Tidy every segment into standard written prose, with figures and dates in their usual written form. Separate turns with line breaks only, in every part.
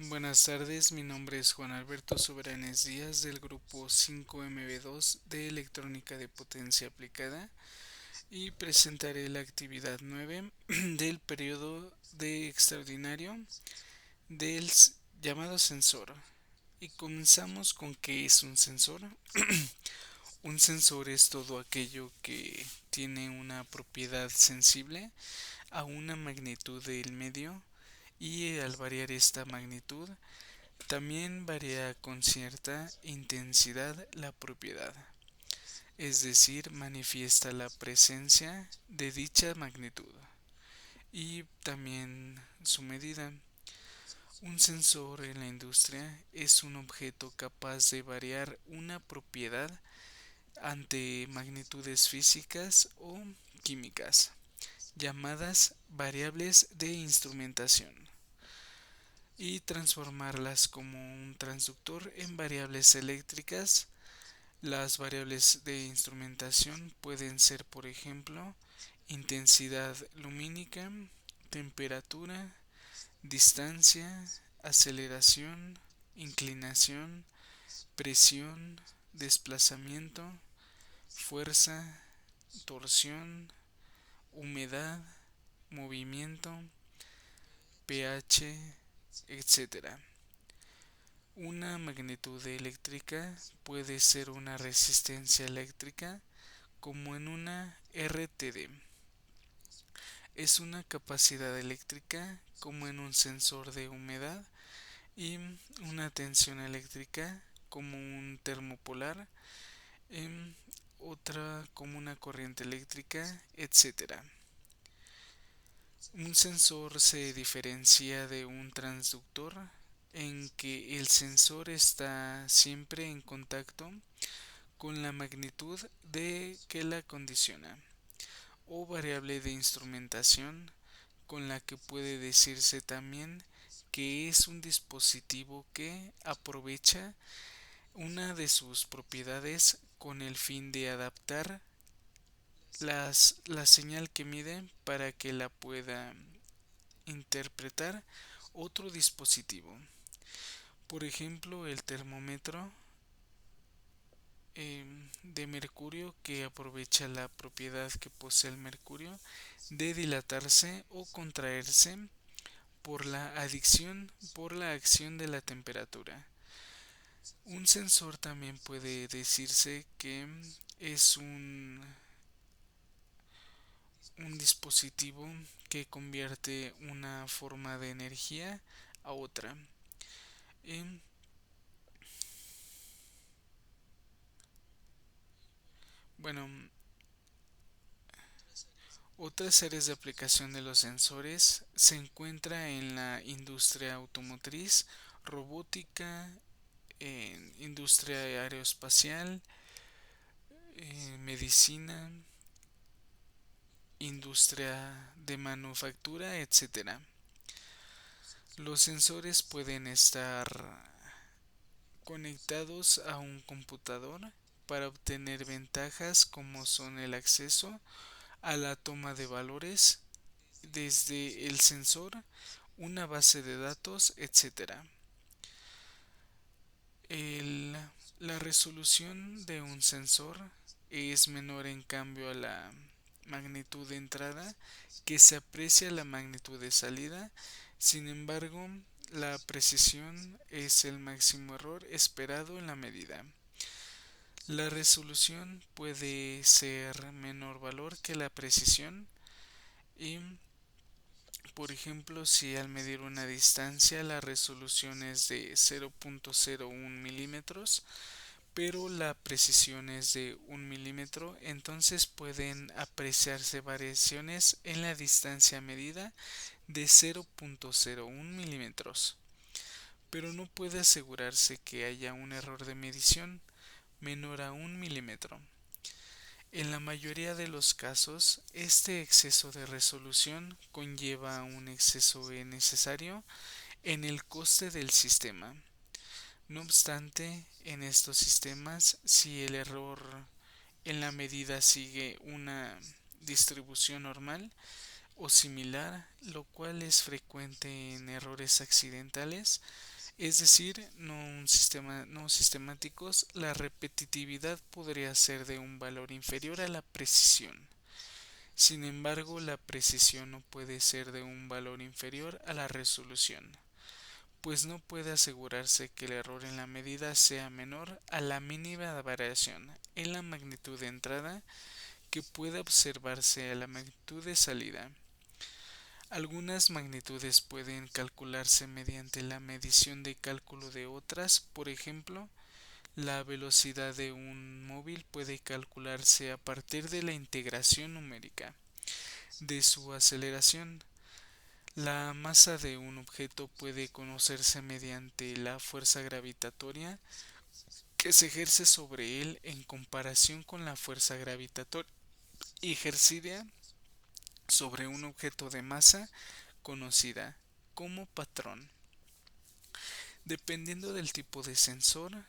Buenas tardes, mi nombre es Juan Alberto Soberanes Díaz del grupo 5MB2 de Electrónica de Potencia Aplicada y presentaré la actividad 9 del periodo de extraordinario del llamado sensor. Y comenzamos con qué es un sensor. Un sensor es todo aquello que tiene una propiedad sensible a una magnitud del medio y al variar esta magnitud también varía con cierta intensidad la propiedad, es decir, manifiesta la presencia de dicha magnitud y también su medida. Un sensor en la industria es un objeto capaz de variar una propiedad ante magnitudes físicas o químicas, llamadas variables de instrumentación, y transformarlas como un transductor en variables eléctricas. Las variables de instrumentación pueden ser, por ejemplo, intensidad lumínica, temperatura, distancia, aceleración, inclinación, presión, desplazamiento, fuerza, torsión, humedad, movimiento, pH, etcétera. Una magnitud eléctrica puede ser una resistencia eléctrica, como en una RTD. Es una capacidad eléctrica, como en un sensor de humedad, y una tensión eléctrica, como un termopolar, otra como una corriente eléctrica, etcétera. Un sensor se diferencia de un transductor en que el sensor está siempre en contacto con la magnitud de que la condiciona, o variable de instrumentación, con la que puede decirse también que es un dispositivo que aprovecha una de sus propiedades con el fin de adaptar la señal que mide para que la pueda interpretar otro dispositivo. Por ejemplo, el termómetro de mercurio, que aprovecha la propiedad que posee el mercurio de dilatarse o contraerse por la acción de la temperatura. Un sensor también puede decirse que es un dispositivo que convierte una forma de energía a otra. Em, bueno, Otras áreas de aplicación de los sensores se encuentra en la industria automotriz, robótica, en industria aeroespacial, medicina, industria de manufactura, etcétera. Los sensores pueden estar conectados a un computador para obtener ventajas como son el acceso a la toma de valores desde el sensor, una base de datos, etcétera. El- la resolución de un sensor es menor en cambio a la magnitud de entrada que se aprecia la magnitud de salida. Sin embargo, la precisión es el máximo error esperado en la medida. La resolución puede ser menor valor que la precisión y, por ejemplo, si al medir una distancia la resolución es de 0.01 milímetros, pero la precisión es de 1 milímetro, entonces pueden apreciarse variaciones en la distancia medida de 0.01 milímetros. Pero no puede asegurarse que haya un error de medición menor a 1 milímetro. En la mayoría de los casos, este exceso de resolución conlleva un exceso innecesario en el coste del sistema. No obstante, en estos sistemas, si el error en la medida sigue una distribución normal o similar, lo cual es frecuente en errores accidentales, es decir, no sistemáticos. La repetitividad podría ser de un valor inferior a la precisión. Sin embargo, la precisión no puede ser de un valor inferior a la resolución, pues no puede asegurarse que el error en la medida sea menor a la mínima variación en la magnitud de entrada que pueda observarse a la magnitud de salida. Algunas magnitudes pueden calcularse mediante la medición de cálculo de otras. Por ejemplo, la velocidad de un móvil puede calcularse a partir de la integración numérica de su aceleración. La masa de un objeto puede conocerse mediante la fuerza gravitatoria que se ejerce sobre él en comparación con la fuerza gravitatoria ejercida sobre un objeto de masa conocida como patrón. Dependiendo del tipo de sensor,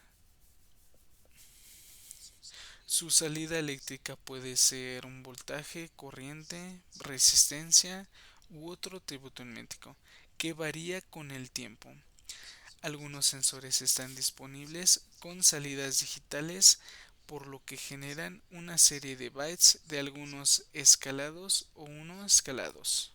su salida eléctrica puede ser un voltaje, corriente, resistencia u otro tributo hermético que varía con el tiempo. Algunos sensores están disponibles con salidas digitales, por lo que generan una serie de bytes de algunos escalados o no escalados.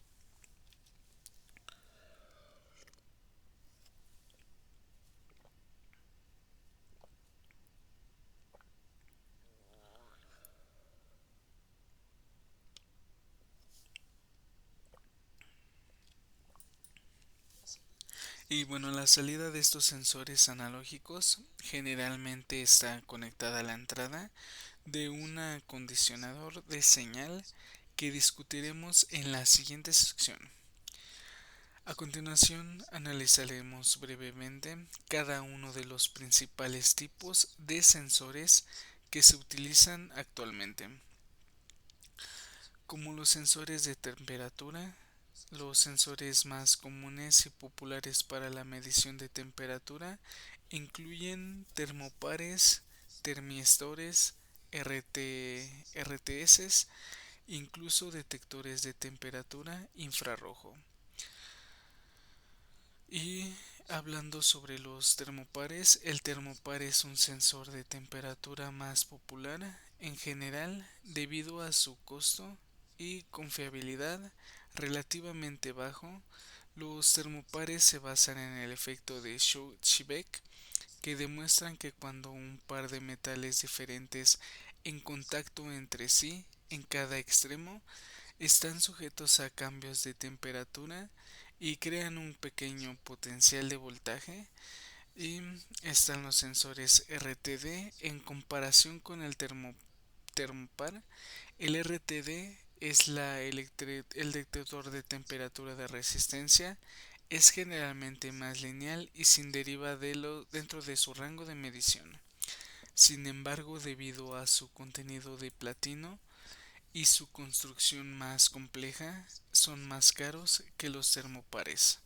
Y bueno, la salida de estos sensores analógicos generalmente está conectada a la entrada de un acondicionador de señal que discutiremos en la siguiente sección. A continuación analizaremos brevemente cada uno de los principales tipos de sensores que se utilizan actualmente, como los sensores de temperatura. Los sensores más comunes y populares para la medición de temperatura incluyen termopares, termistores, RTS, incluso detectores de temperatura infrarrojo. Y hablando sobre los termopares, el termopar es un sensor de temperatura más popular en general debido a su costo y confiabilidad relativamente bajo. Los termopares se basan en el efecto de Chauvet, que demuestran que cuando un par de metales diferentes en contacto entre sí en cada extremo están sujetos a cambios de temperatura y crean un pequeño potencial de voltaje. Y están los sensores RTD en comparación con el termopar. El RTD es el detector de temperatura de resistencia. Es generalmente más lineal y sin deriva dentro de su rango de medición. Sin embargo, debido a su contenido de platino y su construcción más compleja, son más caros que los termopares.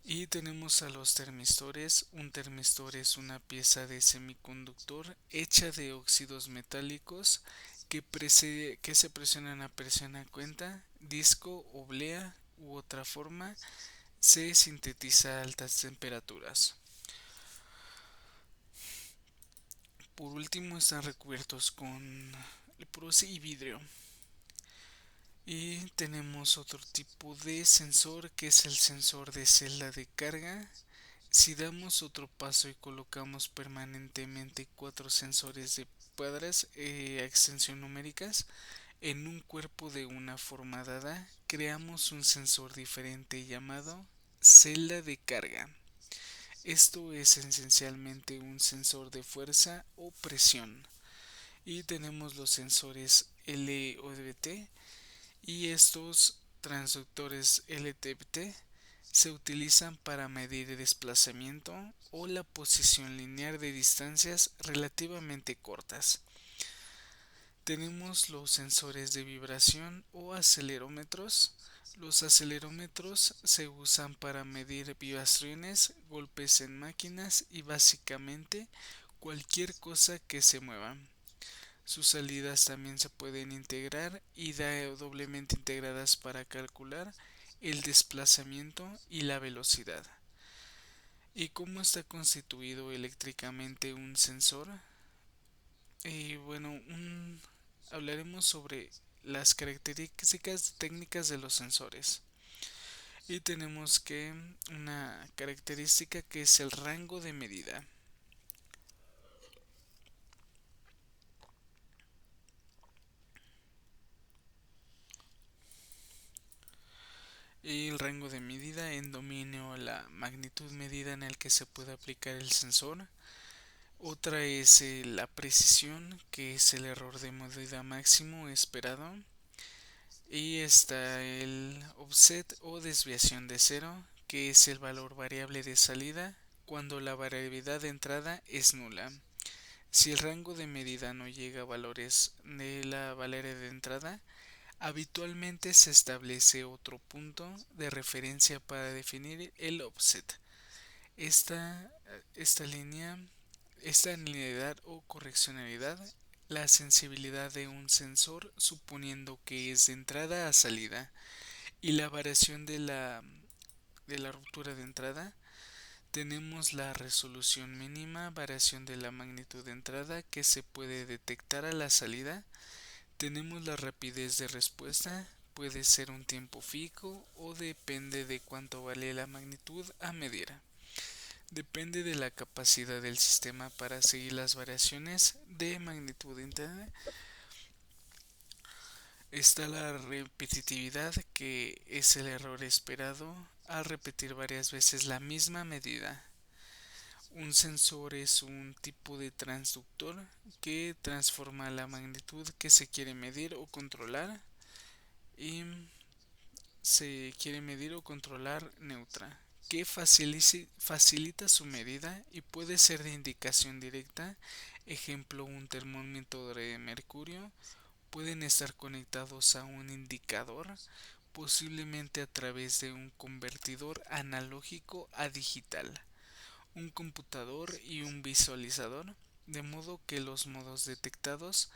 Y tenemos a los termistores. Un termistor es una pieza de semiconductor hecha de óxidos metálicos que se presionan a presión a cuenta, disco, oblea u otra forma. Se sintetiza a altas temperaturas. Por último, están recubiertos con leprosa y vidrio. Y tenemos otro tipo de sensor que es el sensor de celda de carga. Si damos otro paso y colocamos permanentemente cuatro sensores de cuadras a extensión numéricas en un cuerpo de una forma dada, creamos un sensor diferente llamado celda de carga. Esto es esencialmente un sensor de fuerza o presión. Y tenemos los sensores LODBT, y estos transductores LTBT se utilizan para medir el desplazamiento o la posición lineal de distancias relativamente cortas. Tenemos los sensores de vibración o acelerómetros. Los acelerómetros se usan para medir vibraciones, golpes en máquinas y básicamente cualquier cosa que se mueva. Sus salidas también se pueden integrar y doblemente integradas para calcular el desplazamiento y la velocidad. ¿Y cómo está constituido eléctricamente un sensor? Bueno, hablaremos sobre las características técnicas de los sensores. Y tenemos que una característica que es el rango de medida. Y el rango de medida en dominio la magnitud medida en el que se puede aplicar el sensor. Otra es la precisión, que es el error de medida máximo esperado. Y está el offset o desviación de cero, que es el valor variable de salida cuando la variabilidad de entrada es nula. Si el rango de medida no llega a valores de la variable de entrada, habitualmente se establece otro punto de referencia para definir el offset. Esta, esta línea, esta linealidad o correccionalidad, la sensibilidad de un sensor suponiendo que es de entrada a salida y la variación de la ruptura de entrada. Tenemos la resolución mínima, variación de la magnitud de entrada que se puede detectar a la salida. Tenemos la rapidez de respuesta, puede ser un tiempo fijo o depende de cuánto vale la magnitud a medir. Depende de la capacidad del sistema para seguir las variaciones de magnitud interna. Está la repetitividad, que es el error esperado al repetir varias veces la misma medida. Un sensor es un tipo de transductor que transforma la magnitud que se quiere medir o controlar y se quiere medir o controlar neutra, que facilita su medida y puede ser de indicación directa. Ejemplo, un termómetro de mercurio. Pueden estar conectados a un indicador, posiblemente a través de un convertidor analógico a digital, un computador y un visualizador, de modo que los modos detectados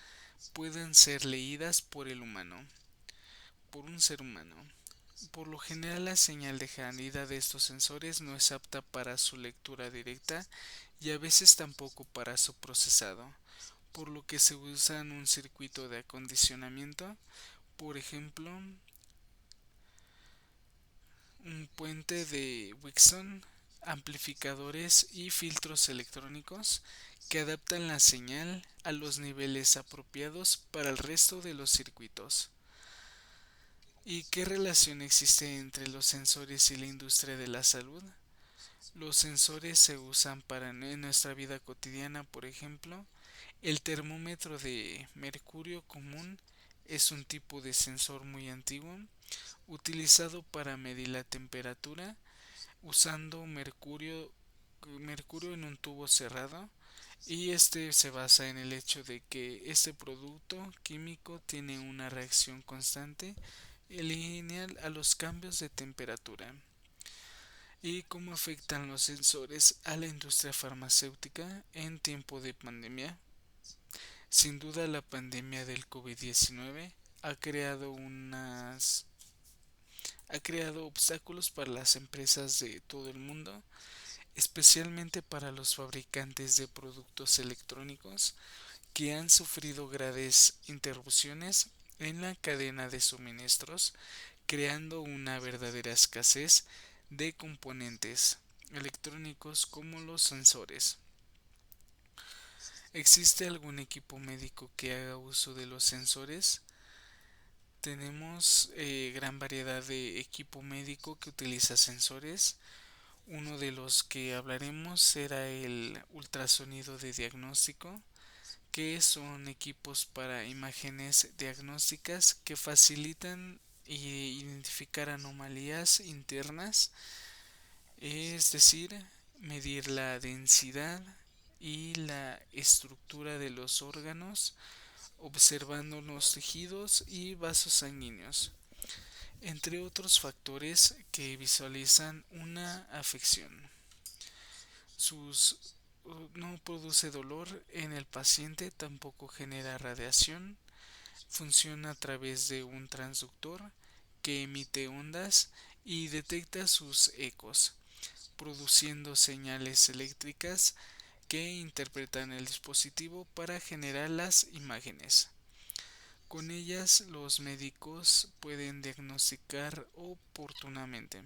pueden ser leídas por un ser humano. Por lo general, la señal de salida de estos sensores no es apta para su lectura directa y a veces tampoco para su procesado, por lo que se usa en un circuito de acondicionamiento, por ejemplo, un puente de Wixon, amplificadores y filtros electrónicos que adaptan la señal a los niveles apropiados para el resto de los circuitos. ¿Y qué relación existe entre los sensores y la industria de la salud? Los sensores se usan para en nuestra vida cotidiana, por ejemplo, el termómetro de mercurio común es un tipo de sensor muy antiguo, utilizado para medir la temperatura usando mercurio en un tubo cerrado, y este se basa en el hecho de que este producto químico tiene una reacción constante y lineal a los cambios de temperatura. ¿Y cómo afectan los sensores a la industria farmacéutica en tiempo de pandemia? Sin duda, la pandemia del COVID-19 ha creado obstáculos para las empresas de todo el mundo, especialmente para los fabricantes de productos electrónicos, que han sufrido graves interrupciones en la cadena de suministros, creando una verdadera escasez de componentes electrónicos como los sensores. ¿Existe algún equipo médico que haga uso de los sensores? Tenemos gran variedad de equipo médico que utiliza sensores. Uno de los que hablaremos será el ultrasonido de diagnóstico, que son equipos para imágenes diagnósticas que facilitan identificar anomalías internas, es decir, medir la densidad y la estructura de los órganos, observando los tejidos y vasos sanguíneos, entre otros factores que visualizan una afección. Sus no produce dolor en el paciente, tampoco genera radiación, funciona a través de un transductor que emite ondas y detecta sus ecos, produciendo señales eléctricas que interpretan el dispositivo para generar las imágenes. Con ellas los médicos pueden diagnosticar oportunamente.